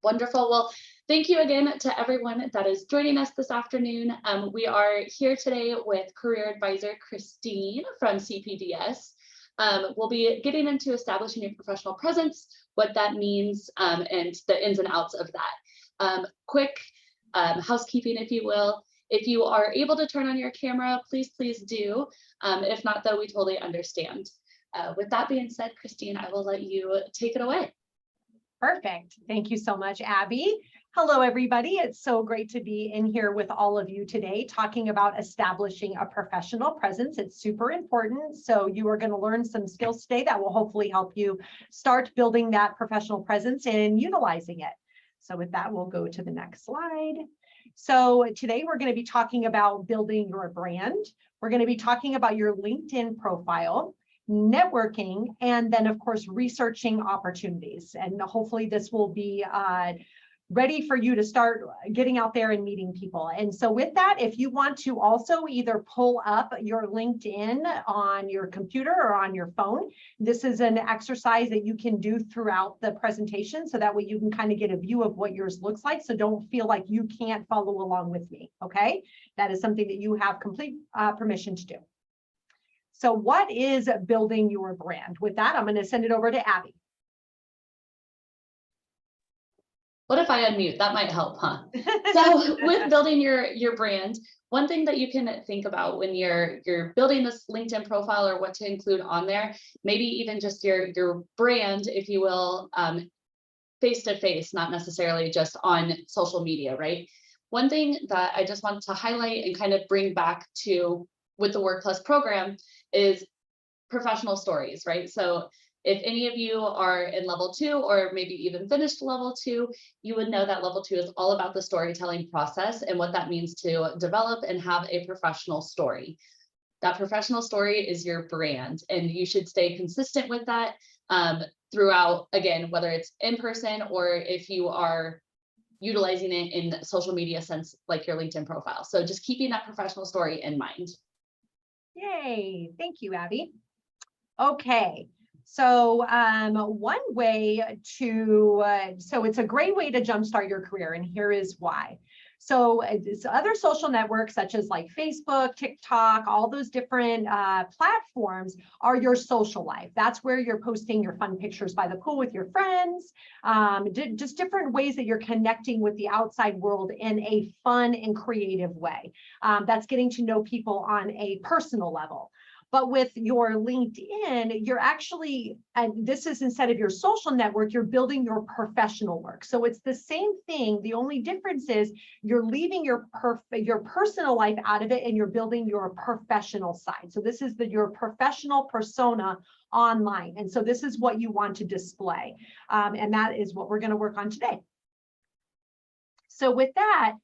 Wonderful. Well, thank you again to everyone that is joining us this afternoon. We are here today with career advisor Christine from CPDS. We'll be getting into establishing your professional presence, what that means, and the ins and outs of that. Quick housekeeping, if you will. If you are able to turn on your camera, please do. If not, though, we totally understand. With that being said, Christine, I will let you take it away. Perfect. Thank you so much, Abby. Hello, everybody. It's so great to be in here with all of you today, talking about establishing a professional presence. It's super important. So you are going to learn some skills today that will hopefully help you start building that professional presence and utilizing it. So with that, we'll go to the next slide. So today we're going to be talking about building your brand. We're going to be talking about your LinkedIn profile, networking, and then of course researching opportunities. And hopefully this will be ready for you to start getting out there and meeting people. And so with that, if you want to also either pull up your LinkedIn on your computer or on your phone, this is an exercise that you can do throughout the presentation, so that way you can kind of get a view of what yours looks like. So don't feel like you can't follow along with me, okay? That is something that you have complete permission to do. So what is building your brand? With that, I'm going to send it over to Abby. What if I unmute? That might help, huh? So with building your brand, one thing that you can think about when you're building this LinkedIn profile, or what to include on there, maybe even just your brand, if you will, face to face, not necessarily just on social media, right? One thing that I just want to highlight and kind of bring back to with the Work Plus program is professional stories, right? So if any of you are in level 2, or maybe even finished level 2, you would know that level 2 is all about the storytelling process and what that means to develop and have a professional story. That professional story is your brand, and you should stay consistent with that throughout, again, whether it's in person or if you are utilizing it in social media sense, like your LinkedIn profile. So just keeping that professional story in mind. Yay, thank you, Abby. Okay. So one way to, so it's a great way to jumpstart your career, and here is why. So other social networks such as like Facebook, TikTok, all those different platforms are your social life. That's where you're posting your fun pictures by the pool with your friends, just different ways that you're connecting with the outside world in a fun and creative way. That's getting to know people on a personal level. But with your LinkedIn, you're actually, and this is instead of your social network, you're building your professional work. So it's the same thing. The only difference is you're leaving your personal life out of it, and you're building your professional side. So this is your professional persona online. And so this is what you want to display. And that is what we're going to work on today. So with that,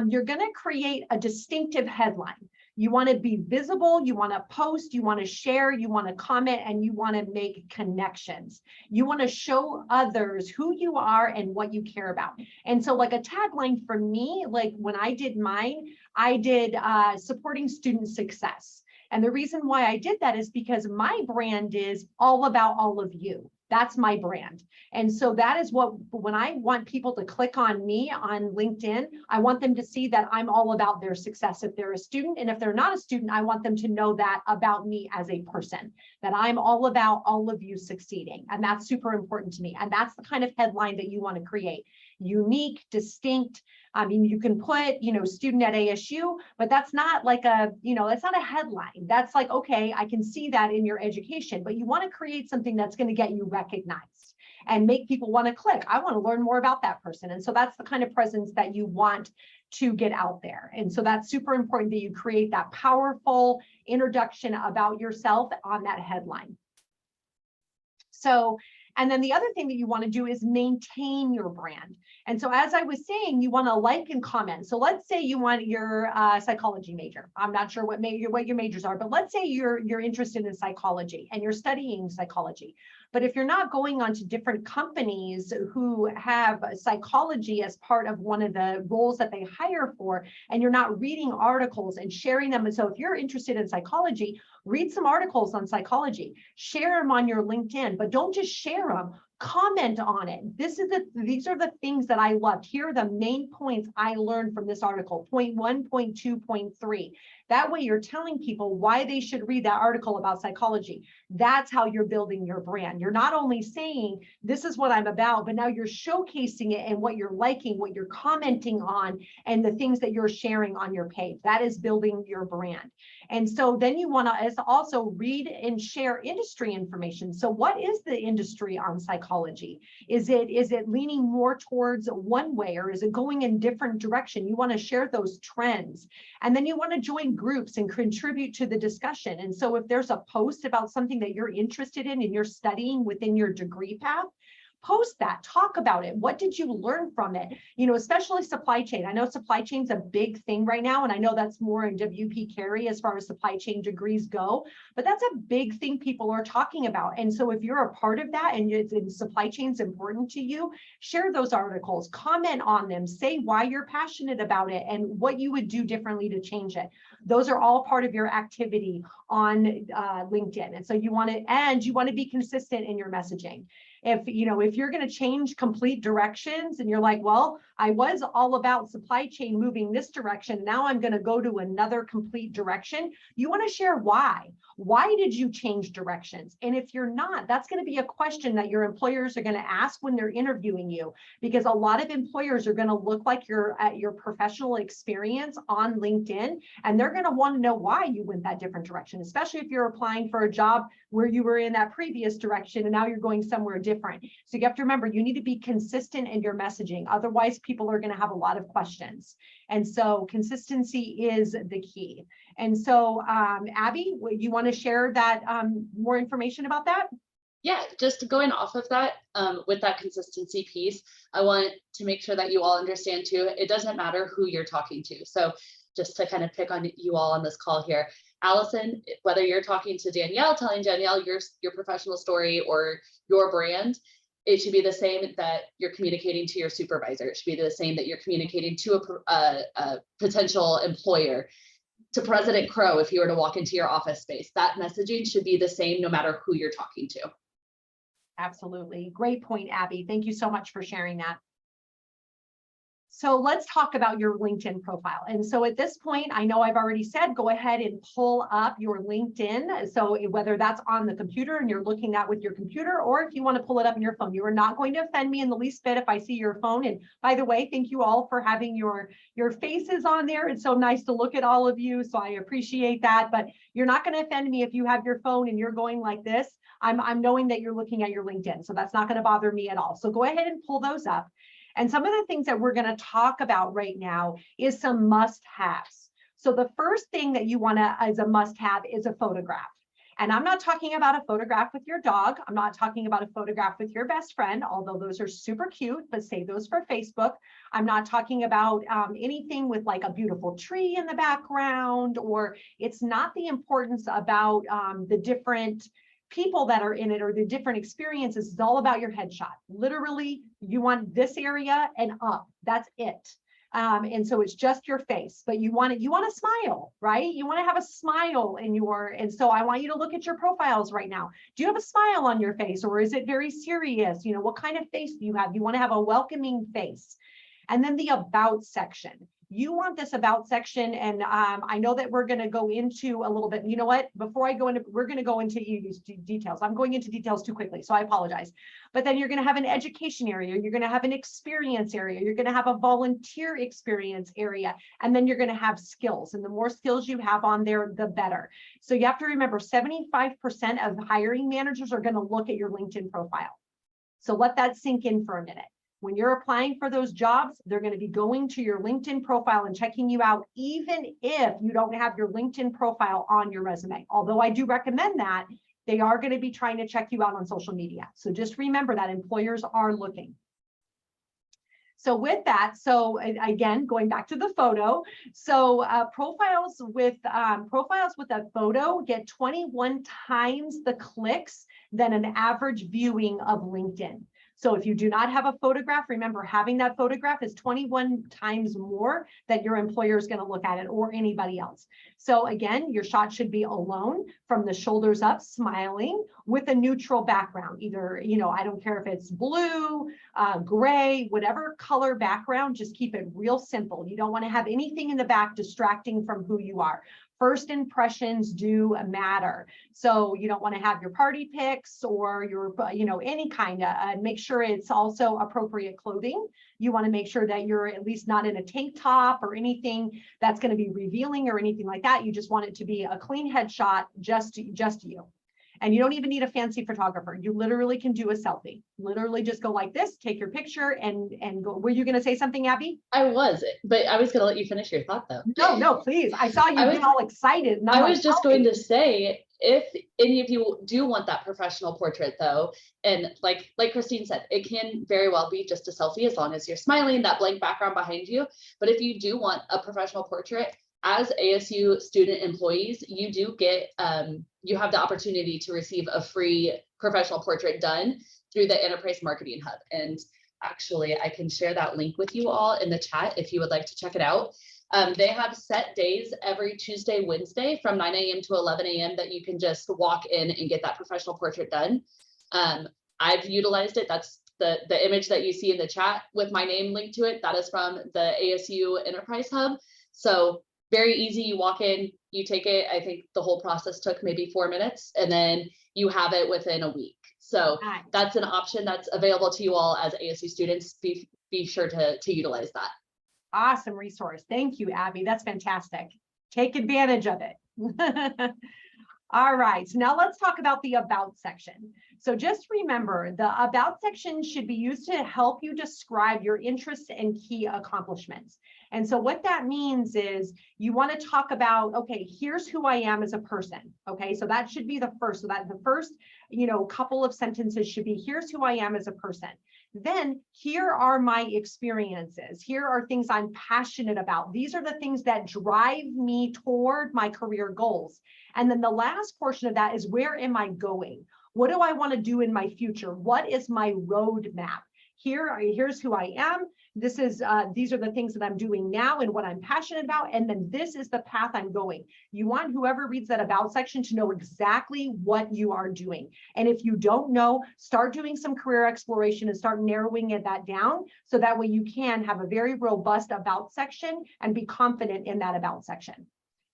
you're going to create a distinctive headline. You want to be visible, you want to post, you want to share, you want to comment, and you want to make connections. You want to show others who you are and what you care about. And so like a tagline for me, like when I did mine, I did supporting student success. And the reason why I did that is because my brand is all about all of you. That's my brand. And so that is what, when I want people to click on me on LinkedIn, I want them to see that I'm all about their success if they're a student. And if they're not a student, I want them to know that about me as a person, that I'm all about all of you succeeding. And that's super important to me. And that's the kind of headline that you want to create. Unique, distinct. I mean, you can put, student at ASU, but that's not like a, that's not a headline. That's like, okay, I can see that in your education, but you want to create something that's going to get you recognized and make people want to click. I want to learn more about that person. And so that's the kind of presence that you want to get out there. And so that's super important that you create that powerful introduction about yourself on that headline. So, and then the other thing that you want to do is maintain your brand. And so as I was saying, you want to like and comment. So let's say you want your psychology major. I'm not sure what your majors are, but let's say you're interested in psychology and you're studying psychology. But if you're not going on to different companies who have psychology as part of one of the roles that they hire for, and you're not reading articles and sharing them. And so if you're interested in psychology, read some articles on psychology, share them on your LinkedIn, but don't just share them, comment on it. These are the things that I loved. Here are the main points I learned from this article. Point 1, point 2, point 3. That way you're telling people why they should read that article about psychology. That's how you're building your brand. You're not only saying, this is what I'm about, but now you're showcasing it and what you're liking, what you're commenting on, and the things that you're sharing on your page. That is building your brand. And so then you want to also read and share industry information. So what is the industry on psychology? Is it leaning more towards one way, or is it going in different direction? You want to share those trends. And then you want to join groups and contribute to the discussion. And so if there's a post about something that you're interested in and you're studying within your degree path, post that, talk about it. What did you learn from it? You know, especially supply chain. I know supply chain's a big thing right now, and I know that's more in WP Carey as far as supply chain degrees go, but that's a big thing people are talking about. And so if you're a part of that and supply chain's important to you, share those articles, comment on them, say why you're passionate about it and what you would do differently to change it. Those are all part of your activity on LinkedIn. And so you want to be consistent in your messaging. If you're going to change complete directions and you're like, well, I was all about supply chain moving this direction, now I'm going to go to another complete direction, you want to share why. Why did you change directions? And if you're not, that's going to be a question that your employers are going to ask when they're interviewing you, because a lot of employers are going to look like you're at your professional experience on LinkedIn, and they're going to want to know why you went that different direction, especially if you're applying for a job where you were in that previous direction and now you're going somewhere different. So you have to remember, you need to be consistent in your messaging. Otherwise, people are going to have a lot of questions. And so consistency is the key. And so, Abby, you want to share that more information about that? Yeah, just going off of that, with that consistency piece, I want to make sure that you all understand too, it doesn't matter who you're talking to. So just to kind of pick on you all on this call here, Allison, whether you're talking to Danielle, telling Danielle your professional story or your brand, it should be the same that you're communicating to your supervisor. It should be the same that you're communicating to a potential employer, to President Crow if you were to walk into your office space. That messaging should be the same no matter who you're talking to. Absolutely. Great point, Abby. Thank you so much for sharing that. So let's talk about your LinkedIn profile. And so at this point, I know I've already said, go ahead and pull up your LinkedIn. So whether that's on the computer and you're looking at with your computer, or if you want to pull it up on your phone, you are not going to offend me in the least bit if I see your phone. And by the way, thank you all for having your faces on there. It's so nice to look at all of you. So I appreciate that, but you're not going to offend me if you have your phone and you're going like this. I'm knowing that you're looking at your LinkedIn. So that's not going to bother me at all. So go ahead and pull those up. And some of the things that we're going to talk about right now is some must-haves. So the first thing that you want to, as a must-have, is a photograph. And I'm not talking about a photograph with your dog. I'm not talking about a photograph with your best friend, although those are super cute, but save those for Facebook. I'm not talking about anything with like a beautiful tree in the background, or it's not the importance about the different people that are in it or the different experiences. It's all about your headshot. Literally, you want this area and up. That's it. And so it's just your face, but you want to smile, right? You want to have a smile in and so I want you to look at your profiles right now. Do you have a smile on your face, or is it very serious? You know, what kind of face do you have? You want to have a welcoming face. And then the about section. You want this about section, and I know that we're going to go into a little bit. You know what? Before I go into, we're going to go into details. I'm going into details too quickly, so I apologize. But then you're going to have an education area. You're going to have an experience area. You're going to have a volunteer experience area, and then you're going to have skills. And the more skills you have on there, the better. So you have to remember, 75% of hiring managers are going to look at your LinkedIn profile. So let that sink in for a minute. When you're applying for those jobs, they're going to be going to your LinkedIn profile and checking you out, even if you don't have your LinkedIn profile on your resume. Although I do recommend that, they are going to be trying to check you out on social media. So just remember that employers are looking. So with that, so again, going back to the photo, so profiles with a photo get 21 times the clicks than an average viewing of LinkedIn. So if you do not have a photograph, remember having that photograph is 21 times more that your employer is going to look at it or anybody else. So again, your shot should be alone from the shoulders up, smiling with a neutral background. Either, I don't care if it's blue, gray, whatever color background, just keep it real simple. You don't want to have anything in the back distracting from who you are. First impressions do matter. So you don't want to have your party pics or your, any kind of, make sure it's also appropriate clothing. You want to make sure that you're at least not in a tank top or anything that's going to be revealing or anything like that. You just want it to be a clean headshot, just you. And you don't even need a fancy photographer. You literally can do a selfie. Literally just go like this, take your picture and go. Were you going to say something, Abby? I was, but I was going to let you finish your thought though. No, please. I saw you get all excited. I was just going to say, if any of you do want that professional portrait though, and like Christine said, it can very well be just a selfie as long as you're smiling, that blank background behind you. But if you do want a professional portrait, as ASU student employees, you do get, you have the opportunity to receive a free professional portrait done through the Enterprise Marketing Hub. And actually, I can share that link with you all in the chat if you would like to check it out. They have set days every Tuesday, Wednesday from 9 a.m. to 11 a.m. that you can just walk in and get that professional portrait done. I've utilized it. That's the image that you see in the chat with my name linked to it. That is from the ASU Enterprise Hub. So very easy. You walk in, you take it. I think the whole process took maybe 4 minutes, and then you have it within a week. So Nice. That's an option that's available to you all as ASU students. Be sure to utilize that. Awesome resource. Thank you, Abby. That's fantastic. Take advantage of it. All right, so now let's talk about the about section. So just remember, the about section should be used to help you describe your interests and key accomplishments. And so what that means is you want to talk about, okay, here's who I am as a person. Okay, so that should be the first. So that the first, couple of sentences should be, here's who I am as a person. Then here are my experiences. Here are things I'm passionate about. These are the things that drive me toward my career goals. And then the last portion of that is, where am I going? What do I want to do in my future? What is my roadmap? Here's who I am. These are the things that I'm doing now and what I'm passionate about. And then this is the path I'm going. You want whoever reads that about section to know exactly what you are doing. And if you don't know, start doing some career exploration and start narrowing that down. So that way you can have a very robust about section and be confident in that about section.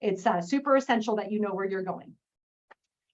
It's super essential that you know where you're going.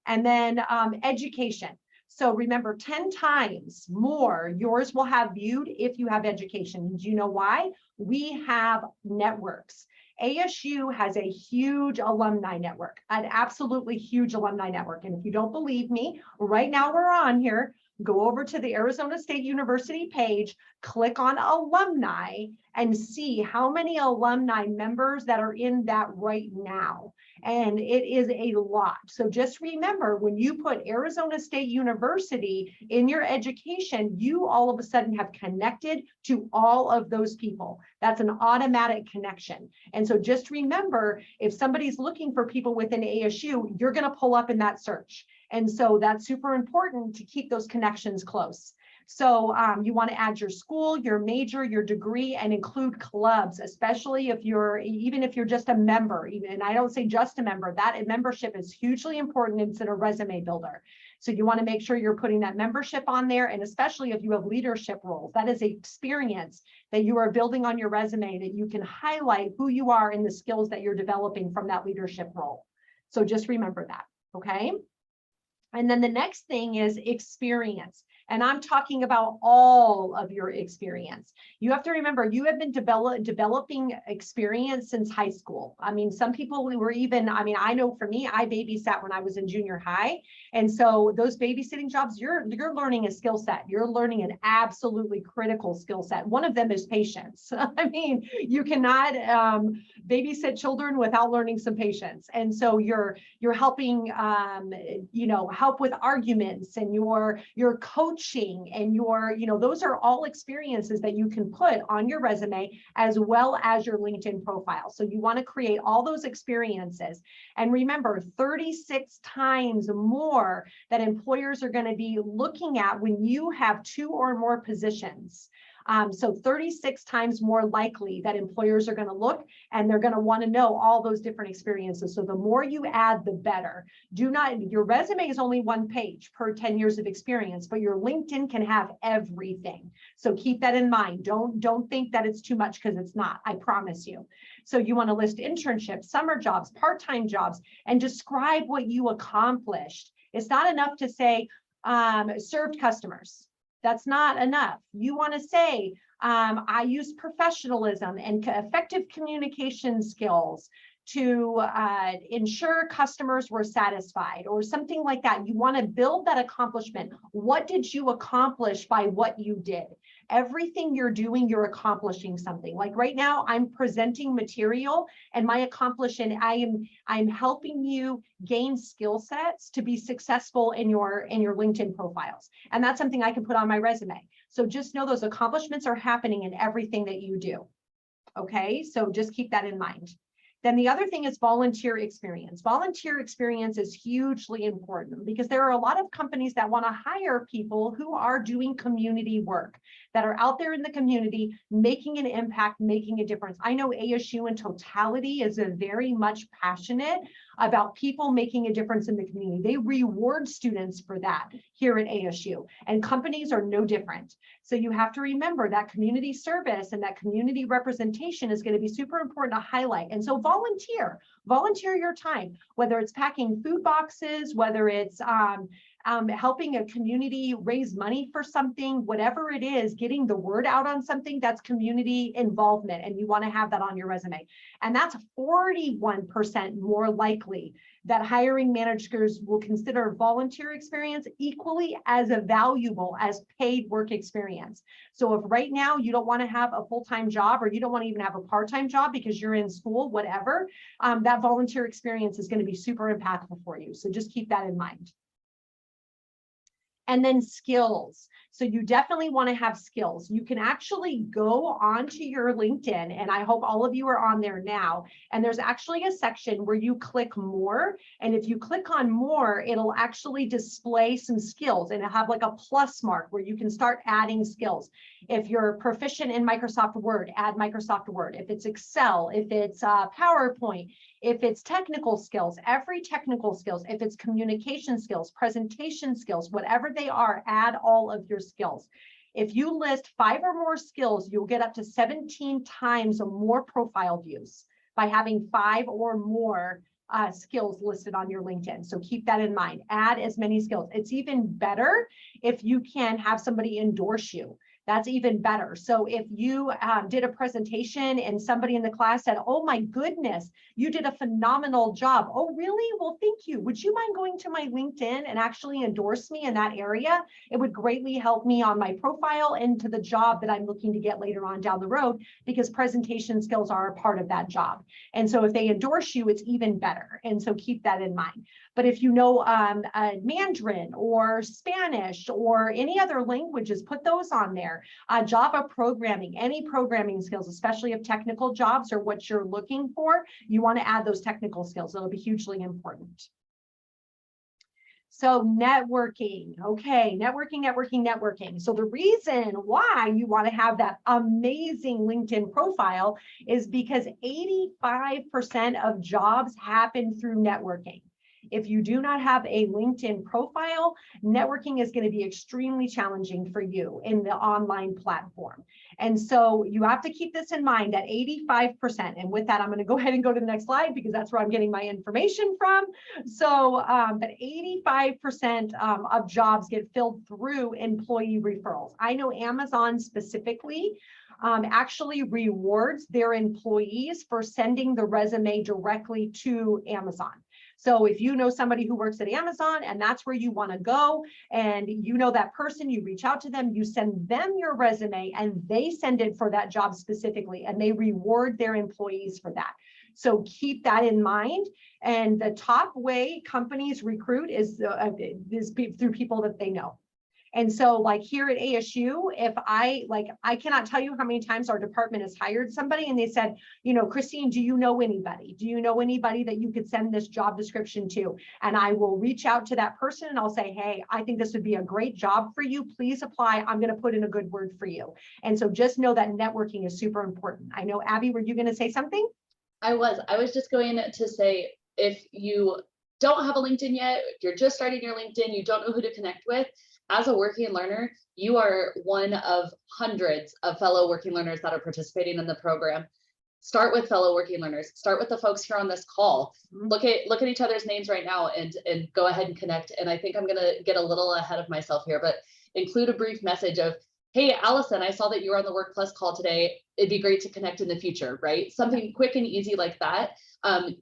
And then education. So remember, 10 times more yours will have viewed if you have education. Do you know why? We have networks. ASU has a huge alumni network, an absolutely huge alumni network. And if you don't believe me, right now we're on here. Go over to the Arizona State University page, click on alumni, and see how many alumni members that are in that right now. And it is a lot. So just remember, when you put Arizona State University in your education, you all of a sudden have connected to all of those people. That's an automatic connection. And so just remember, if somebody's looking for people within ASU, you're going to pull up in that search. And so that's super important to keep those connections close. So you want to add your school, your major, your degree, and include clubs, especially even if you're just a member. And I don't say just a member, that membership is hugely important. It's in a resume builder. So you want to make sure you're putting that membership on there. And especially if you have leadership roles, that is an experience that you are building on your resume that you can highlight who you are and the skills that you're developing from that leadership role. So just remember that, okay? And then the next thing is experience. And I'm talking about all of your experience. You have to remember, you have been developing experience since high school. I mean, some people were even, I know for me, I babysat when I was in junior high. And so those babysitting jobs, you're learning a skill set. You're learning an absolutely critical skill set. One of them is patience. I mean, you cannot babysit children without learning some patience. And so you're helping, help with arguments, and you're coaching coaching and your, those are all experiences that you can put on your resume as well as your LinkedIn profile. So you want to create all those experiences. And remember, 36 times more that employers are going to be looking at when you have 2 or more positions. So 36 times more likely that employers are going to look and they're going to want to know all those different experiences. So the more you add, the better. Your resume is only 1 page per 10 years of experience, but your LinkedIn can have everything. So keep that in mind. Don't think that it's too much, because it's not, I promise you. So you want to list internships, summer jobs, part-time jobs, and describe what you accomplished. It's not enough to say served customers. That's not enough. You want to say, I use professionalism and effective communication skills to ensure customers were satisfied, or something like that. You want to build that accomplishment. What did you accomplish by what you did? Everything you're doing, you're accomplishing something. Like right now, I'm presenting material, and my accomplishment, I'm helping you gain skill sets to be successful in your LinkedIn profiles. And that's something I can put on my resume. So just know those accomplishments are happening in everything that you do. Okay, so just keep that in mind. Then the other thing is volunteer experience. Volunteer experience is hugely important, because there are a lot of companies that want to hire people who are doing community work, that are out there in the community, making an impact, making a difference. I know ASU in totality is very much passionate about people making a difference in the community. They reward students for that here at ASU, and companies are no different. So you have to remember that community service and that community representation is going to be super important to highlight. And so volunteer your time, whether it's packing food boxes, whether it's helping a community raise money for something, whatever it is, getting the word out on something, that's community involvement, and you want to have that on your resume. And that's 41% more likely that hiring managers will consider volunteer experience equally as valuable as paid work experience. So if right now you don't want to have a full-time job, or you don't want to even have a part-time job because you're in school, whatever, that volunteer experience is going to be super impactful for you. So just keep that in mind. And then skills. So you definitely want to have skills. You can actually go onto your LinkedIn, and I hope all of you are on there now. And there's actually a section where you click more. And if you click on more, it'll actually display some skills, and it'll have like a plus mark where you can start adding skills. If you're proficient in Microsoft Word, add Microsoft Word. If it's Excel, if it's PowerPoint, if it's technical skills, every technical skills, if it's communication skills, presentation skills, whatever they are, add all of your skills. If you list 5 or more skills, you'll get up to 17 times more profile views by having 5 or more skills listed on your LinkedIn. So keep that in mind. Add as many skills. It's even better if you can have somebody endorse you. That's even better. So if you did a presentation and somebody in the class said, "Oh my goodness, you did a phenomenal job." "Oh, really? Well, thank you. Would you mind going to my LinkedIn and actually endorse me in that area? It would greatly help me on my profile and to the job that I'm looking to get later on down the road, because presentation skills are a part of that job." And so if they endorse you, it's even better. And so keep that in mind. But if you know Mandarin or Spanish or any other languages, put those on there. Java programming, any programming skills, especially if technical jobs are what you're looking for, you want to add those technical skills. It'll be hugely important. So networking, okay, networking. So the reason why you want to have that amazing LinkedIn profile is because 85% of jobs happen through networking. If you do not have a LinkedIn profile, networking is going to be extremely challenging for you in the online platform. And so you have to keep this in mind, that 85%. And with that, I'm going to go ahead and go to the next slide, because that's where I'm getting my information from. So but 85% of jobs get filled through employee referrals. I know Amazon specifically actually rewards their employees for sending the resume directly to Amazon. So if you know somebody who works at Amazon and that's where you want to go, and you know that person, you reach out to them, you send them your resume, and they send it for that job specifically, and they reward their employees for that. So keep that in mind. And the top way companies recruit is through people that they know. And so like here at ASU, if I cannot tell you how many times our department has hired somebody and they said, you know, Christine, do you know anybody? Do you know anybody that you could send this job description to? And I will reach out to that person and I'll say, hey, I think this would be a great job for you. Please apply. I'm going to put in a good word for you. And so just know that networking is super important. I know, Abby, were you going to say something? I was just going to say, if you don't have a LinkedIn yet, if you're just starting your LinkedIn, you don't know who to connect with, as a working learner, you are one of hundreds of fellow working learners that are participating in the program. Start with fellow working learners. Start with the folks here on this call. Look at each other's names right now and go ahead and connect. And I think I'm gonna get a little ahead of myself here, but include a brief message of, hey, Allison, I saw that you were on the Work Plus call today. It'd be great to connect in the future, right? Something quick and easy like that,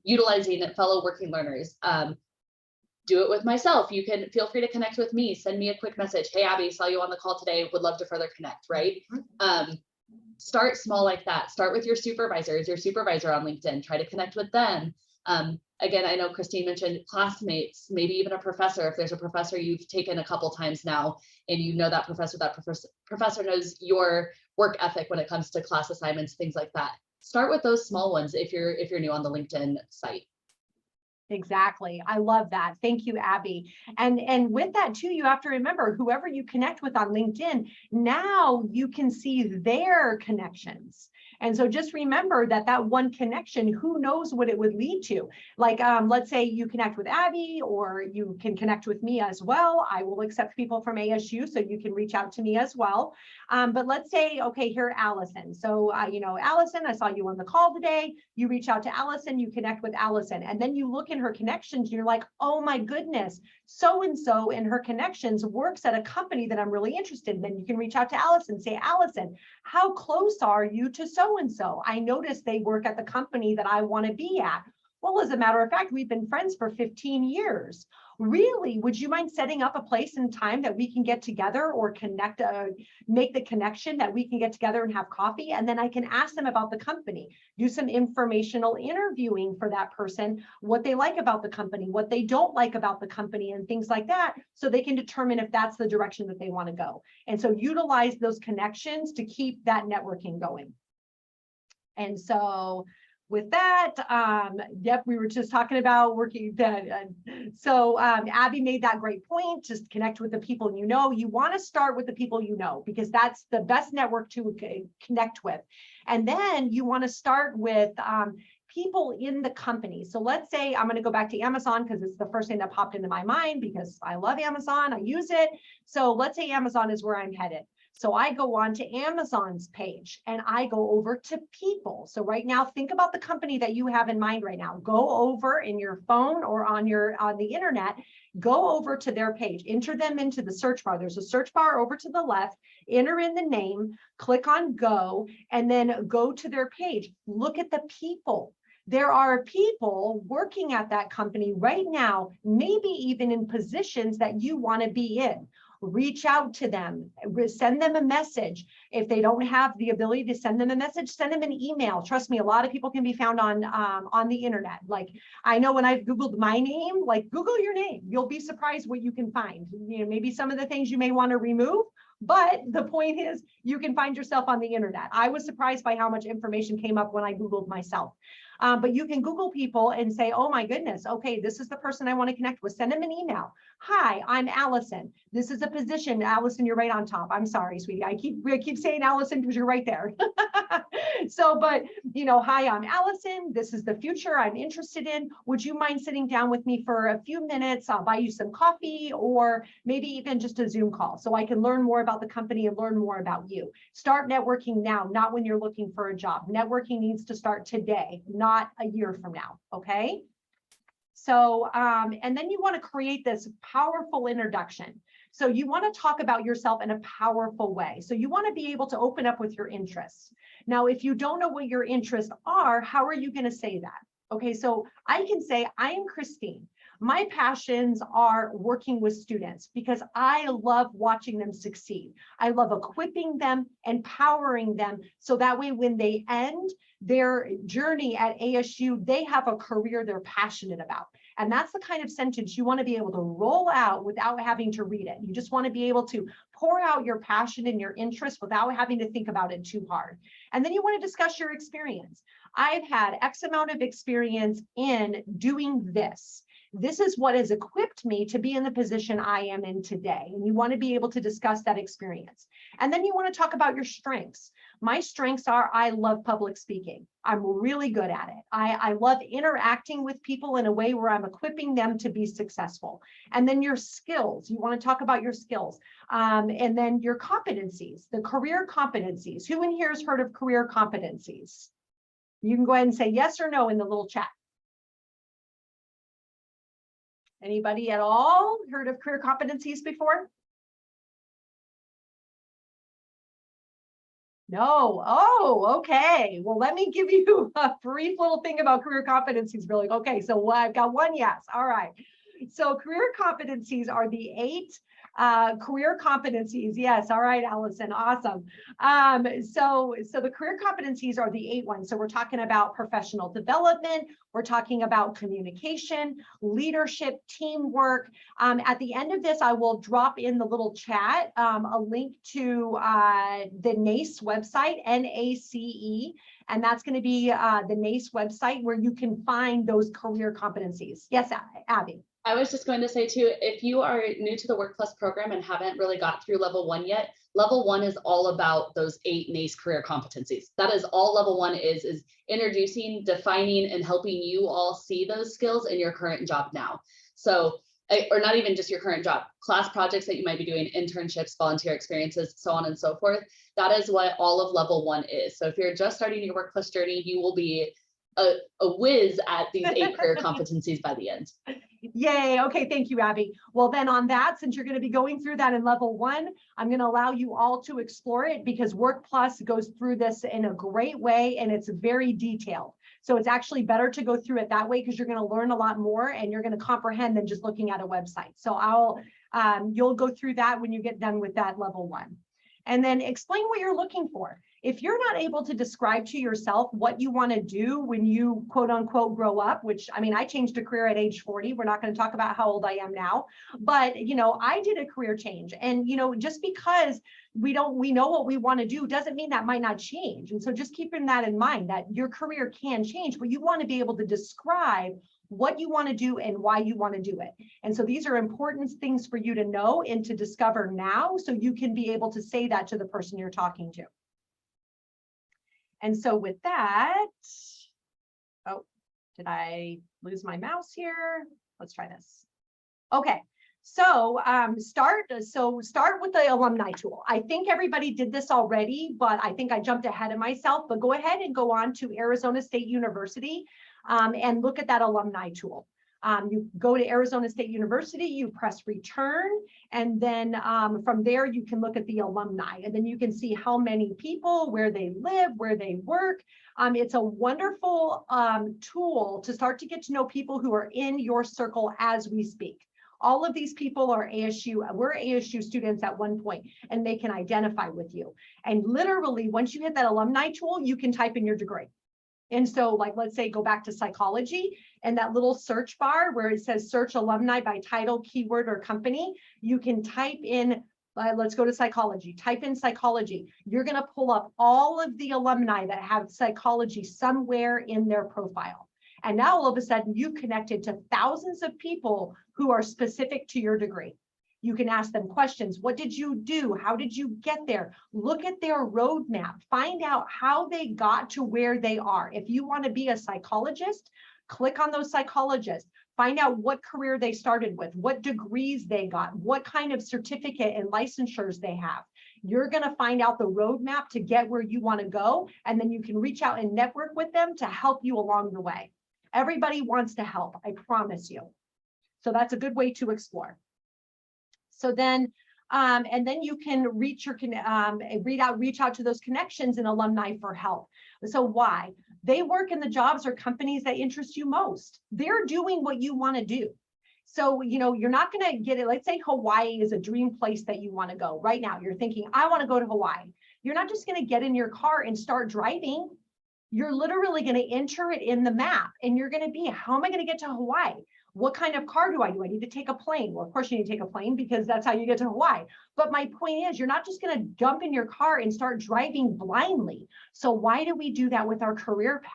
utilizing fellow working learners. Do it with myself. You can feel free to connect with me. Send me a quick message. Hey, Abby, saw you on the call today. Would love to further connect, right? Start small like that. Start with your supervisor. Is your supervisor on LinkedIn? Try to connect with them. Again, I know Christine mentioned classmates, maybe even a professor. If there's a professor you've taken a couple times now and you know that professor knows your work ethic when it comes to class assignments, things like that. Start with those small ones if you're new on the LinkedIn site. Exactly. I love that. Thank you, Abby. And with that too, you have to remember whoever you connect with on LinkedIn, now you can see their connections. And so just remember that one connection, who knows what it would lead to? Like, let's say you connect with Abby, or you can connect with me as well. I will accept people from ASU, so you can reach out to me as well. But let's say, okay, here, Allison. So, you know, Allison, I saw you on the call today. You reach out to Allison, you connect with Allison, and then you look in her connections, and you're like, oh my goodness, so-and-so in her connections works at a company that I'm really interested in. Then you can reach out to Allison, say, Allison, how close are you to so-and-so? I noticed they work at the company that I want to be at. Well, as a matter of fact, we've been friends for 15 years. Really, would you mind setting up a place and time that we can get together or connect, make the connection that we can get together and have coffee? And then I can ask them about the company, do some informational interviewing for that person, what they like about the company, what they don't like about the company, and things like that, so they can determine if that's the direction that they want to go. And so utilize those connections to keep that networking going. And so with that, yep, we were just talking about working that. So Abby made that great point. Just connect with the people you know. You want to start with the people you know, because that's the best network to connect with. And then you want to start with people in the company. So let's say I'm going to go back to Amazon because it's the first thing that popped into my mind because I love Amazon. I use it. So let's say Amazon is where I'm headed. So I go on to Amazon's page and I go over to people. So right now, think about the company that you have in mind right now. Go over in your phone or on the internet, go over to their page, enter them into the search bar. There's a search bar over to the left, enter in the name, click on go, and then go to their page. Look at the people. There are people working at that company right now, maybe even in positions that you want to be in. Reach out to them, send them a message. If they don't have the ability to send them a message, send them an email. Trust me, a lot of people can be found on the internet. Like, I know when I've Googled my name, like Google your name, you'll be surprised what you can find. You know, maybe some of the things you may want to remove, but the point is you can find yourself on the internet. I was surprised by how much information came up when I Googled myself. But you can Google people and say, oh my goodness, okay, this is the person I want to connect with. Send them an email. Hi, I'm Allison. This is a position. Allison, you're right on top. I'm sorry, sweetie. I keep saying Allison because you're right there. So, but you know, hi, I'm Allison. This is the future I'm interested in. Would you mind sitting down with me for a few minutes? I'll buy you some coffee, or maybe even just a Zoom call so I can learn more about the company and learn more about you. Start networking now, not when you're looking for a job. Networking needs to start today, not a year from now, okay? So, and then you want to create this powerful introduction. So you want to talk about yourself in a powerful way. So you want to be able to open up with your interests. Now, if you don't know what your interests are, how are you going to say that? Okay, so I can say, I am Christine. My passions are working with students because I love watching them succeed. I love equipping them, empowering them, so that way when they end their journey at ASU, they have a career they're passionate about. And that's the kind of sentence you want to be able to roll out without having to read it. You just want to be able to pour out your passion and your interest without having to think about it too hard. And then you want to discuss your experience. I've had X amount of experience in doing this. This is what has equipped me to be in the position I am in today. And you want to be able to discuss that experience. And then you want to talk about your strengths. My strengths are, I love public speaking. I'm really good at it. I love interacting with people in a way where I'm equipping them to be successful. And then your skills, you want to talk about your skills. And then your competencies, the career competencies. Who in here has heard of career competencies? You can go ahead and say yes or no in the little chat. Anybody at all heard of career competencies before? No. Oh, okay. Well, let me give you a brief little thing about career competencies. Really. Okay. So I've got one yes. All right. So career competencies are the 8 career competencies. Yes. All right, Allison. Awesome. So the career competencies are the 8 ones. So we're talking about professional development. We're talking about communication, leadership, teamwork. At the end of this, I will drop in the little chat a link to the NACE website, NACE. And that's going to be the NACE website where you can find those career competencies. Yes, Abby. I was just going to say too, if you are new to the Work Plus program and haven't really got through level 1 yet, level 1 is all about those 8 NACE career competencies. That is all level 1 is introducing, defining, and helping you all see those skills in your current job now. So, or not even just your current job, class projects that you might be doing, internships, volunteer experiences, so on and so forth. That is what all of level 1 is. So if you're just starting your Work Plus journey, you will be a whiz at these 8 career competencies by the end. Yay. Okay. Thank you, Abby. Well, then on that, since you're going to be going through that in level 1, I'm going to allow you all to explore it because Work Plus goes through this in a great way and it's very detailed. So it's actually better to go through it that way because you're going to learn a lot more and you're going to comprehend than just looking at a website. So you'll go through that when you get done with that level 1. And then explain what you're looking for. If you're not able to describe to yourself what you want to do when you quote unquote grow up, which I mean, I changed a career at age 40. We're not going to talk about how old I am now, but I did a career change. And just because we know what we want to do doesn't mean that might not change. And so just keeping that in mind that your career can change, but you want to be able to describe what you want to do and why you want to do it. And so these are important things for you to know and to discover now so you can be able to say that to the person you're talking to. And so with that, oh, did I lose my mouse here? Let's try this. Okay, so start with the alumni tool. I think everybody did this already, but I think I jumped ahead of myself, but go ahead and go on to Arizona State University and look at that alumni tool. You go to Arizona State University, you press return, and then from there you can look at the alumni, and then you can see how many people, where they live, where they work. It's a wonderful tool to start to get to know people who are in your circle as we speak. All of these people are ASU, we're ASU students at one point, and they can identify with you. And literally, once you hit that alumni tool, you can type in your degree. And so like, let's say, go back to psychology and that little search bar where it says search alumni by title, keyword, or company, you can type in, let's go to psychology, type in psychology. You're going to pull up all of the alumni that have psychology somewhere in their profile. And now all of a sudden you've connected to thousands of people who are specific to your degree. You can ask them questions. What did you do? How did you get there? Look at their roadmap. Find out how they got to where they are. If you want to be a psychologist, click on those psychologists. Find out what career they started with, what degrees they got, what kind of certificate and licensures they have. You're going to find out the roadmap to get where you want to go, and then you can reach out and network with them to help you along the way. Everybody wants to help, I promise you. So that's a good way to explore. So then, and then you can reach out to those connections in alumni for help. So why? They work in the jobs or companies that interest you most. They're doing what you want to do. So, you're not going to get it. Let's say Hawaii is a dream place that you want to go right now. You're thinking, I want to go to Hawaii. You're not just going to get in your car and start driving. You're literally going to enter it in the map and you're going to be, how am I going to get to Hawaii? What kind of car do? I need to take a plane. Well, of course you need to take a plane because that's how you get to Hawaii. But my point is, you're not just going to jump in your car and start driving blindly. So why do we do that with our career path?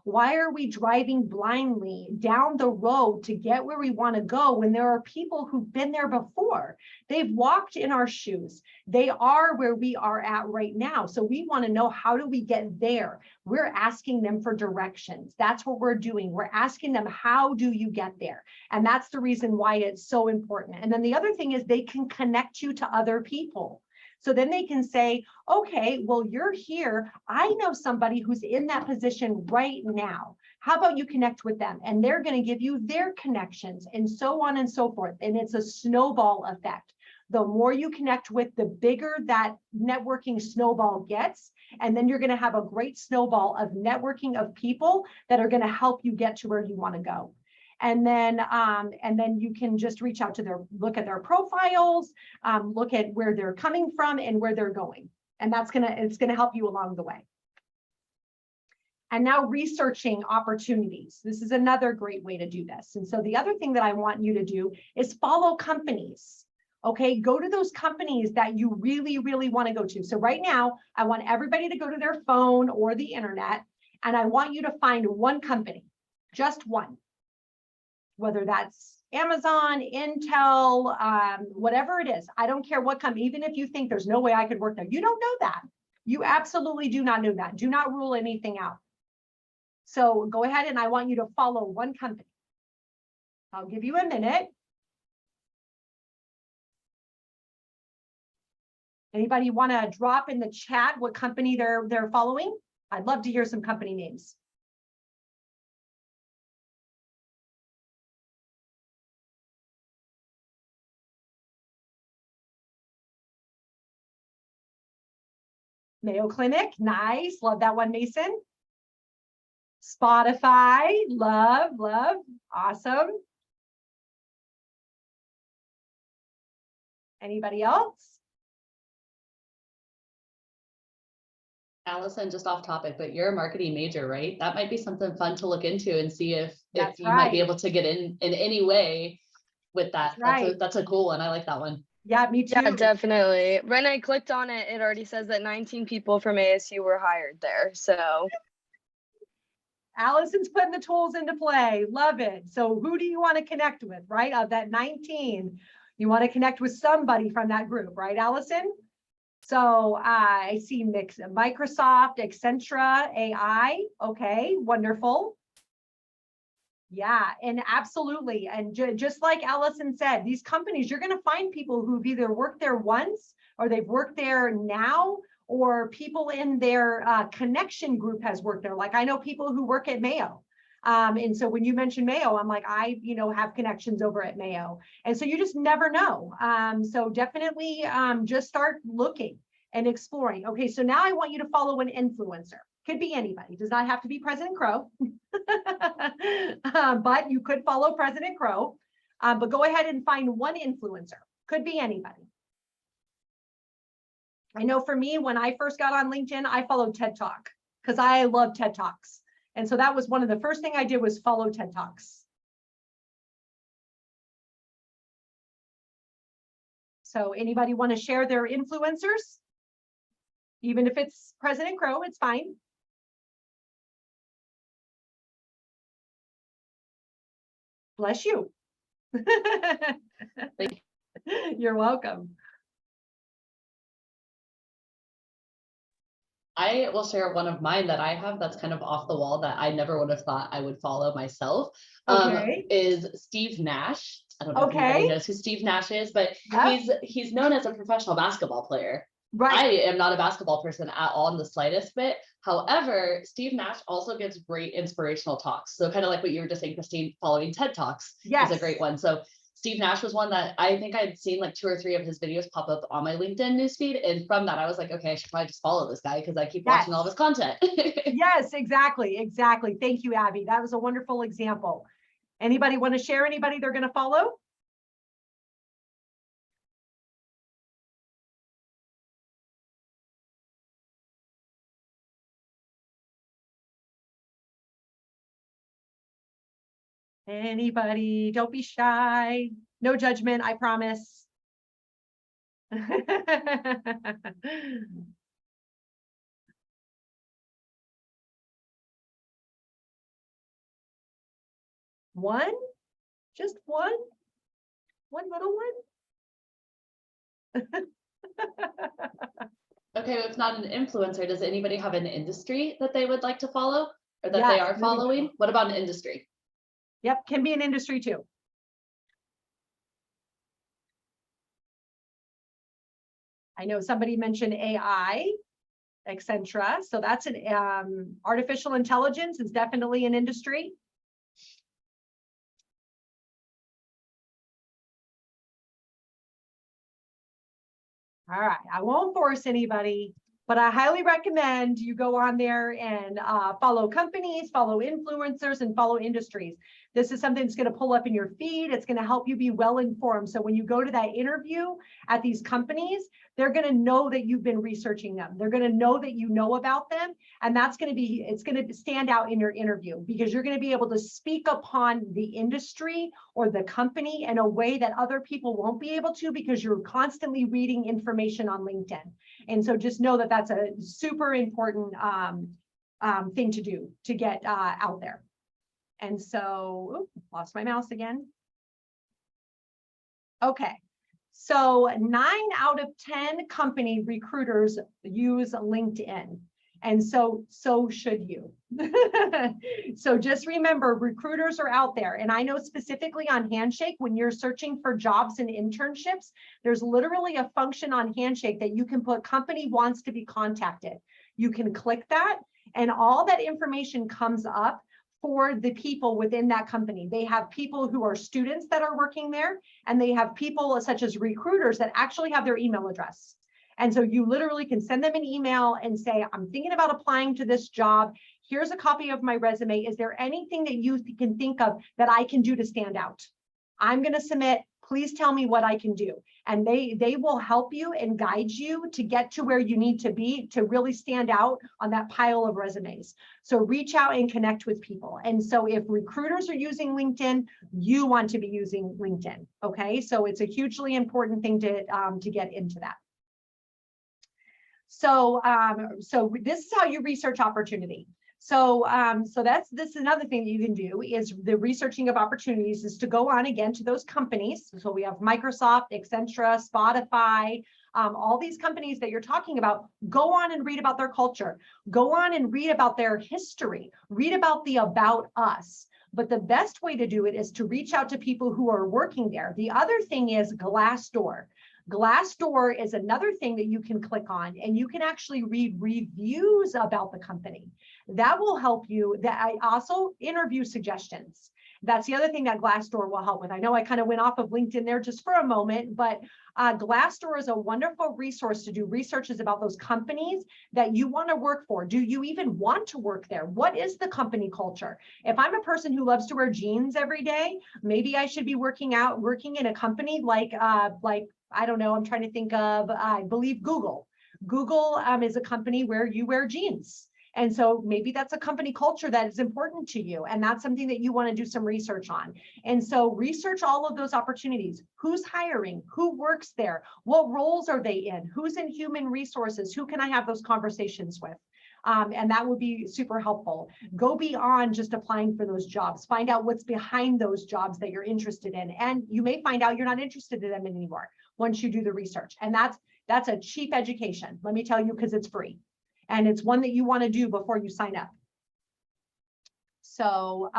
Why are we driving blindly down the road to get where we want to go when there are people who've been there before? They've walked in our shoes. They are where we are at right now. So we want to know, how do we get there? We're asking them for directions. That's what we're doing. We're asking them, how do you get there? And that's the reason why it's so important. And then the other thing is they can connect you to other people. So then they can say, okay, well, you're here. I know somebody who's in that position right now. How about you connect with them? And they're going to give you their connections and so on and so forth. And it's a snowball effect. The more you connect with, the bigger that networking snowball gets. And then you're going to have a great snowball of networking of people that are going to help you get to where you want to go. And then you can just reach out to look at their profiles, look at where they're coming from and where they're going. And it's gonna help you along the way. And now researching opportunities. This is another great way to do this. And so the other thing that I want you to do is follow companies. Okay, go to those companies that you really, really want to go to. So right now, I want everybody to go to their phone or the internet, and I want you to find one company, just one. Whether that's Amazon, Intel, whatever it is, I don't care what company, even if you think there's no way I could work there, you don't know that. You absolutely do not know that. Do not rule anything out. So go ahead and I want you to follow one company. I'll give you a minute. Anybody want to drop in the chat what company they're following? I'd love to hear some company names. Mayo Clinic, nice. Love that one, Mason. Spotify, love, love, awesome. Anybody else? Allison, just off topic, but you're a marketing major, right? That might be something fun to look into and see if you might be able to get in any way with that. That's a cool one. I like that one. Yeah, me too. Yeah, definitely. When I clicked on it, it already says that 19 people from ASU were hired there. So Allison's putting the tools into play. Love it. So who do you want to connect with, right? Of that 19, you want to connect with somebody from that group, right, Allison? So I see Microsoft, Accenture, AI. Okay, wonderful. Yeah, and absolutely. And just like Allison said, these companies, you're going to find people who've either worked there once or they've worked there now, or people in their connection group has worked there. Like I know people who work at Mayo. And so when you mentioned Mayo, I'm like, I have connections over at Mayo. And so you just never know. So definitely just start looking and exploring. Okay, so now I want you to follow an influencer. Could be anybody, does not have to be President Crow, but you could follow President Crow, but go ahead and find one influencer, could be anybody. I know for me, when I first got on LinkedIn, I followed TED Talk because I love TED Talks. And so that was one of the first thing I did was follow TED Talks. So anybody want to share their influencers? Even if it's President Crow, it's fine. Bless you. You're welcome. I will share one of mine that I have that's kind of off the wall that I never would have thought I would follow myself. Okay. Is Steve Nash. I don't know if anybody knows who Steve Nash is, but he's known as a professional basketball player. Right. I am not a basketball person at all in the slightest bit. However, Steve Nash also gives great inspirational talks. So kind of like what you were just saying, Christine, following TED Talks is a great one. So Steve Nash was one that I think I'd seen like 2 or 3 of his videos pop up on my LinkedIn newsfeed. And from that, I was like, okay, I should probably just follow this guy because I keep watching all of his content. Yes, exactly. Exactly. Thank you, Abby. That was a wonderful example. Anybody want to share anybody they're going to follow? Anybody, don't be shy. No judgment, I promise. One? Just one? One little one? Okay, if not an influencer, does anybody have an industry that they would like to follow or that they Yes, are there we following? go. What about an industry? Yep, can be an industry too. I know somebody mentioned AI, etc. So that's an artificial intelligence is definitely an industry. All right, I won't force anybody, but I highly recommend you go on there and follow companies, follow influencers, and follow industries. This is something that's going to pull up in your feed. It's going to help you be well informed. So when you go to that interview at these companies, they're going to know that you've been researching them. They're going to know that you know about them. And that's going to be, it's going to stand out in your interview because you're going to be able to speak upon the industry or the company in a way that other people won't be able to because you're constantly reading information on LinkedIn. And so just know that that's a super important thing to do to get out there. And so, lost my mouse again. Okay, so 9 out of 10 company recruiters use LinkedIn. And so should you. So just remember, recruiters are out there. And I know specifically on Handshake, when you're searching for jobs and internships, there's literally a function on Handshake that you can put company wants to be contacted. You can click that and all that information comes up for the people within that company. They have people who are students that are working there, and they have people such as recruiters that actually have their email address. And so you literally can send them an email and say, I'm thinking about applying to this job. Here's a copy of my resume. Is there anything that you can think of that I can do to stand out? I'm going to submit. Please tell me what I can do. And they will help you and guide you to get to where you need to be to really stand out on that pile of resumes. So reach out and connect with people. And so if recruiters are using LinkedIn, you want to be using LinkedIn. Okay, so it's a hugely important thing to get into that. So this is how you research opportunity. So this is another thing that you can do is the researching of opportunities is to go on again to those companies. So we have Microsoft, Accenture, Spotify, all these companies that you're talking about. Go on and read about their culture. Go on and read about their history. Read about the about us. But the best way to do it is to reach out to people who are working there. The other thing is Glassdoor. Glassdoor is another thing that you can click on, and you can actually read reviews about the company. That will help you. That also interview suggestions. That's the other thing that Glassdoor will help with. I know I kind of went off of LinkedIn there just for a moment, but Glassdoor is a wonderful resource to do researches about those companies that you want to work for. Do you even want to work there? What is the company culture? If I'm a person who loves to wear jeans every day, maybe I should be working in a company like I don't know, I'm trying to think of, I believe Google. Google is a company where you wear jeans. And so maybe that's a company culture that is important to you. And that's something that you want to do some research on. And so research all of those opportunities. Who's hiring? Who works there? What roles are they in? Who's in human resources? Who can I have those conversations with? And that would be super helpful. Go beyond just applying for those jobs. Find out what's behind those jobs that you're interested in. And you may find out you're not interested in them anymore once you do the research. And that's a cheap education, let me tell you, because it's free. And it's one that you want to do before you sign up. So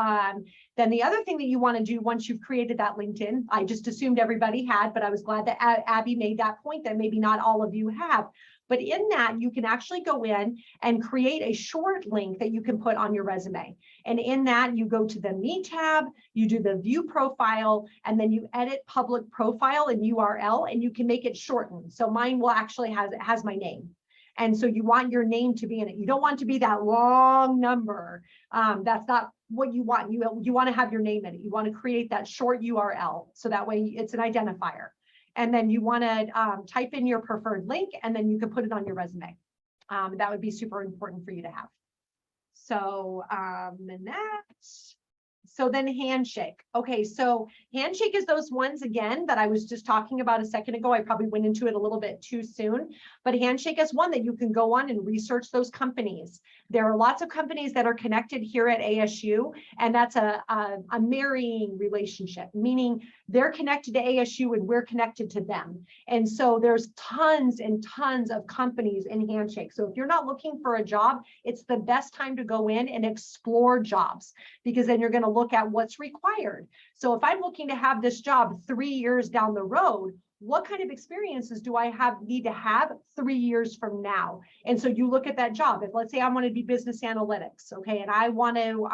then the other thing that you want to do once you've created that LinkedIn, I just assumed everybody had, but I was glad that Abby made that point that maybe not all of you have. But in that, you can actually go in and create a short link that you can put on your resume. And in that, you go to the Me tab, you do the View Profile, and then you edit Public Profile and URL, and you can make it shortened. So mine will actually has my name. And so you want your name to be in it. You don't want to be that long number. That's not what you want. You want to have your name in it. You want to create that short URL. So that way it's an identifier. And then you want to type in your preferred link, and then you can put it on your resume. That would be super important for you to have. So, and that's So then handshake. Okay, so handshake is those ones again that I was just talking about a second ago. I probably went into it a little bit too soon, but handshake is one that you can go on and research those companies. There are lots of companies that are connected here at ASU, and that's a marrying relationship, meaning they're connected to ASU and we're connected to them. And so there's tons and tons of companies in handshake. So if you're not looking for a job, it's the best time to go in and explore jobs, because then you're going to look at what's required. So if I'm looking to have this job 3 years down the road, what kind of experiences do I need to have 3 years from now? And so you look at that job. If let's say I want to be business analytics, okay, and I want to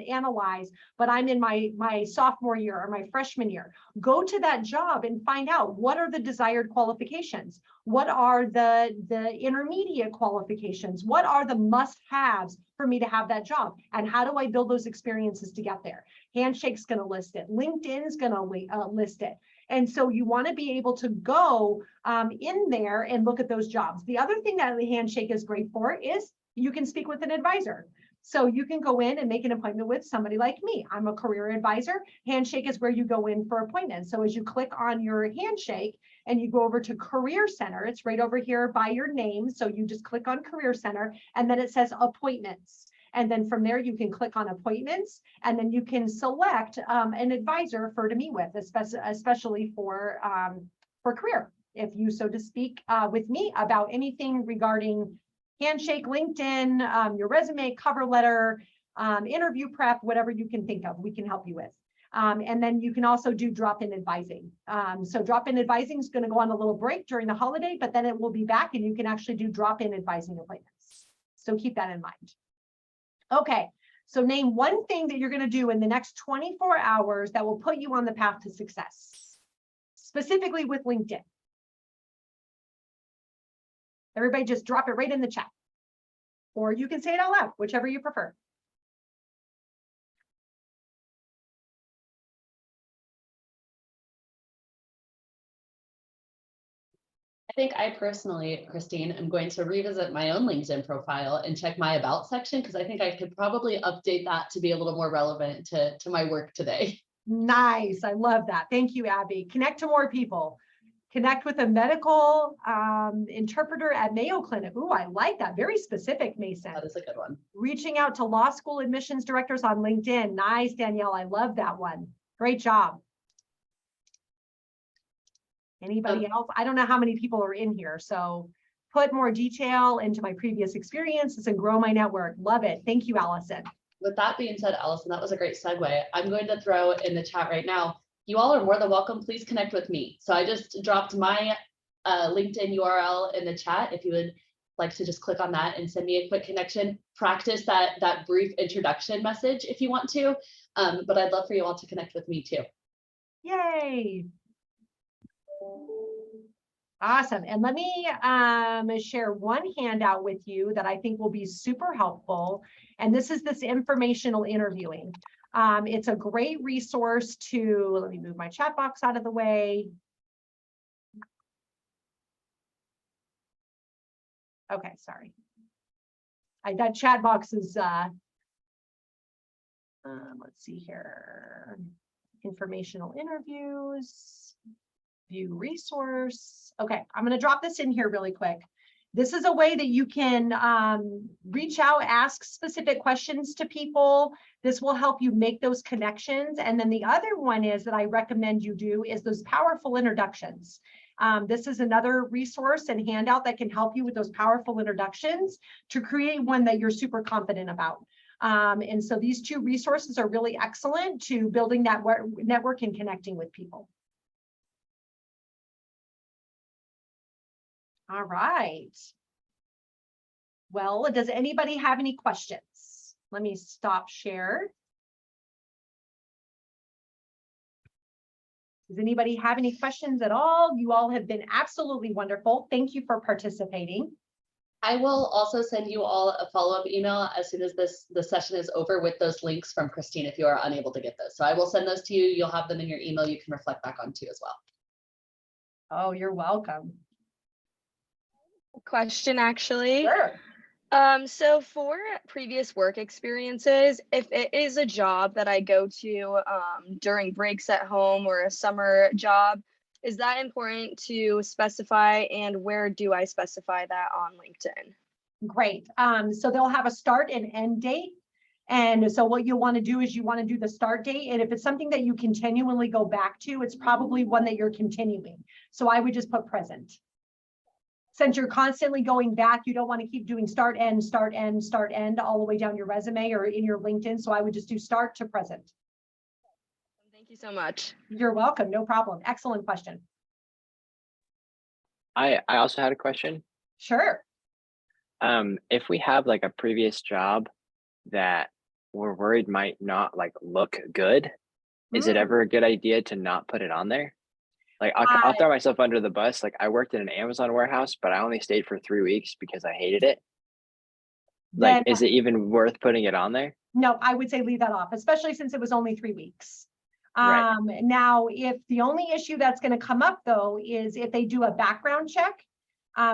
analyze, but I'm in my sophomore year or my freshman year, go to that job and find out what are the desired qualifications. What are the intermediate qualifications? What are the must-haves for me to have that job? And how do I build those experiences to get there? Handshake's going to list it. LinkedIn's going to list it. And so you want to be able to go in there and look at those jobs. The other thing that the handshake is great for is you can speak with an advisor. So you can go in and make an appointment with somebody like me. I'm a career advisor. Handshake is where you go in for appointments. So as you click on your handshake and you go over to Career Center, it's right over here by your name. So you just click on Career Center and then it says appointments. And then from there, you can click on appointments, and then you can select an advisor to meet with, especially for career. If you so to speak with me about anything regarding handshake, LinkedIn, your resume, cover letter, interview prep, whatever you can think of, we can help you with. And then you can also do drop-in advising. So drop-in advising is going to go on a little break during the holiday, but then it will be back and you can actually do drop-in advising appointments. So keep that in mind. Okay, so name one thing that you're going to do in the next 24 hours that will put you on the path to success, specifically with LinkedIn. Everybody just drop it right in the chat, or you can say it out loud, whichever you prefer. I think I personally, Christine, am going to revisit my own LinkedIn profile and check my about section, because I think I could probably update that to be a little more relevant to my work today. Nice. I love that. Thank you, Abby. Connect to more people. Connect with a medical interpreter at Mayo Clinic. Ooh, I like that. Very specific, Mason. That is a good one. Reaching out to law school admissions directors on LinkedIn. Nice, Danielle. I love that one. Great job. Anybody else? I don't know how many people are in here, so put more detail into my previous experiences and grow my network. Love it. Thank you, Allison. With that being said, Allison, that was a great segue. I'm going to throw in the chat right now. You all are more than welcome. Please connect with me. So I just dropped my LinkedIn URL in the chat. If you would like to just click on that and send me a quick connection, practice that brief introduction message if you want to. But I'd love for you all to connect with me too. Yay. Awesome. And let me share one handout with you that I think will be super helpful. And this is this informational interviewing. It's a great resource to, let me move my chat box out of the way. Okay, sorry. That chat box is, let's see here. Informational interviews. View resource. Okay, I'm going to drop this in here really quick. This is a way that you can reach out, ask specific questions to people. This will help you make those connections. And then the other one is that I recommend you do is those powerful introductions. This is another resource and handout that can help you with those powerful introductions to create one that you're super confident about. And so these two resources are really excellent to building that network and connecting with people. All right. Well, does anybody have any questions? Let me stop share. Does anybody have any questions at all? You all have been absolutely wonderful. Thank you for participating. I will also send you all a follow-up email as soon as the session is over with those links from Christine if you are unable to get those. So I will send those to you. You'll have them in your email you can reflect back on too as well. Oh, you're welcome. Question actually. Sure. So for previous work experiences, if it is a job that I go to during breaks at home or a summer job, is that important to specify, and where do I specify that on LinkedIn? Great. So they'll have a start and end date. And so what you want to do is you want to do the start date. And if it's something that you continually go back to, it's probably one that you're continuing. So I would just put present. Since you're constantly going back, you don't want to keep doing start, end, start, end, start, end all the way down your resume or in your LinkedIn. So I would just do start to present. Thank you so much. You're welcome. No problem. Excellent question. I also had a question. Sure. If we have like a previous job that we're worried might not like look good, is it ever a good idea to not put it on there? Like I'll throw myself under the bus. Like I worked in an Amazon warehouse, but I only stayed for 3 weeks because I hated it. Like, Then, is it even worth putting it on there? no, I would say leave that off, especially since it was only 3 weeks. Right. Now, if the only issue that's going to come up though is if they do a background check.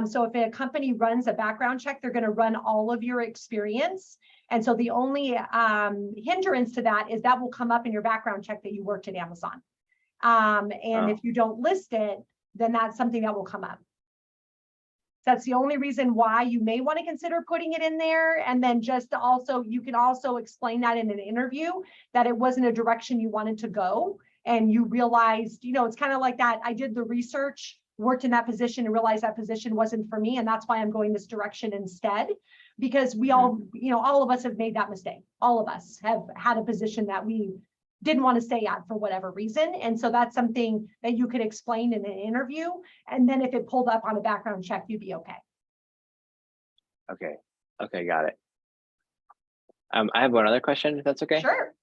So if a company runs a background check, they're going to run all of your experience. And so the only hindrance to that is that will come up in your background check that you worked at Amazon. And if you don't list it, then that's something that will come up. That's the only reason why you may want to consider putting it in there. And then just also, you can also explain that in an interview that it wasn't a direction you wanted to go. And you realized, you know, it's kind of like that. I did the research, worked in that position and realized that position wasn't for me. And that's why I'm going this direction instead, because we all, you know, all of us have made that mistake. All of us have had a position that we didn't want to stay at for whatever reason. And so that's something that you could explain in an interview. And then if it pulled up on a background check, you'd be okay. Okay, got it. I have one other question, if that's okay. Sure.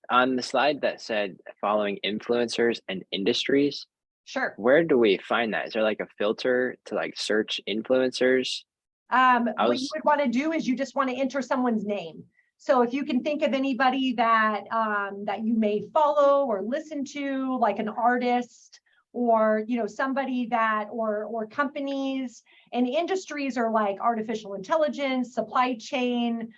On the slide that said following influencers and industries, Sure. where do we find that? Is there like a filter to like search influencers? What you would want to do is you just want to enter someone's name. So if you can think of anybody that that you may follow or listen to, like an artist, or you know, somebody that or companies, and industries are like artificial intelligence, supply chain,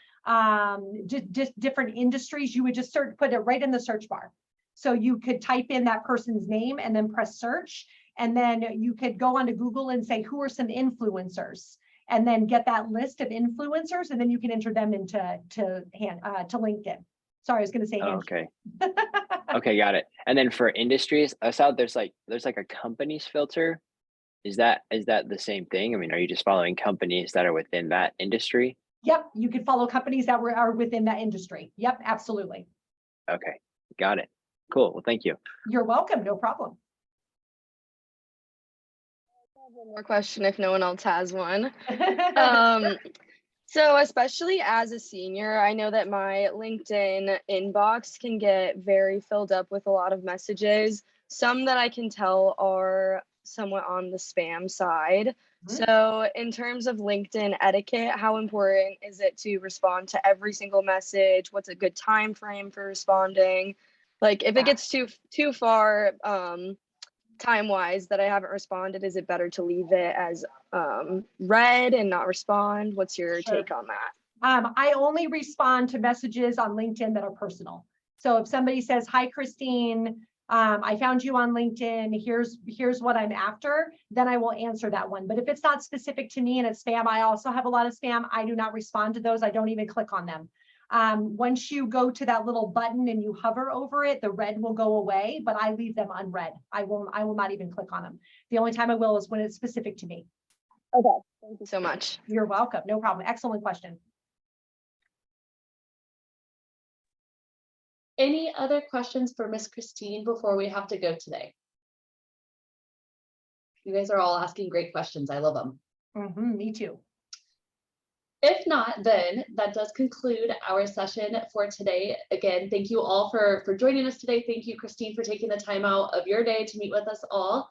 just different industries, you would just put it right in the search bar. So you could type in that person's name and then press search, and then you could go onto Google and say, who are some influencers? And then get that list of influencers, and then you can enter them into LinkedIn. Sorry, I was going to say. Okay. Okay, got it. And then for industries, I saw there's like a companies filter. Is that the same thing? I mean, are you just following companies that are within that industry? Yep, you could follow companies that are within that industry. Yep, absolutely. Okay, got it. Cool. Well, thank you. You're welcome. No problem. One more question if no one else has one. So especially as a senior, I know that my LinkedIn inbox can get very filled up with a lot of messages. Some that I can tell are somewhat on the spam side. So in terms of LinkedIn etiquette, how important is it to respond to every single message? What's a good time frame for responding? Like if it gets too far time-wise that I haven't responded, is it better to leave it as read and not respond? What's your take on that? I only respond to messages on LinkedIn that are personal. So if somebody says, hi, Christine, I found you on LinkedIn, here's what I'm after, then I will answer that one. But if it's not specific to me and it's spam, I also have a lot of spam. I do not respond to those. I don't even click on them. Once you go to that little button and you hover over it, the red will go away, but I leave them unread. I will not even click on them. The only time I will is when it's specific to me. Okay, thank you so much. You're welcome. No problem. Excellent question. Any other questions for Miss Christine before we have to go today? You guys are all asking great questions. I love them. Me too. If not, then that does conclude our session for today. Again, thank you all for joining us today. Thank you, Christine, for taking the time out of your day to meet with us all.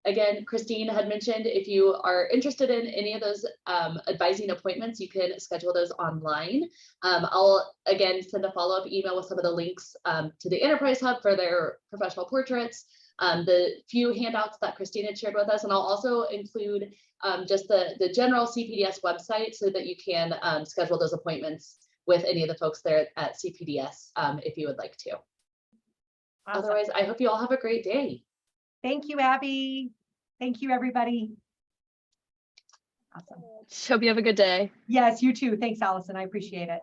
Again, Christine had mentioned if you are interested in any of those advising appointments, you can schedule those online. I'll again send a follow-up email with some of the links to the Enterprise Hub for their professional portraits. the few handouts that Christina shared with us, and I'll also include just the general CPDS website so that you can schedule those appointments with any of the folks there at CPDS if you would like to. Awesome. Otherwise, I hope you all have a great day. Thank you, Abby. Thank you, everybody. Awesome. Hope you have a good day. Yes, you too. Thanks, Allison. I appreciate it.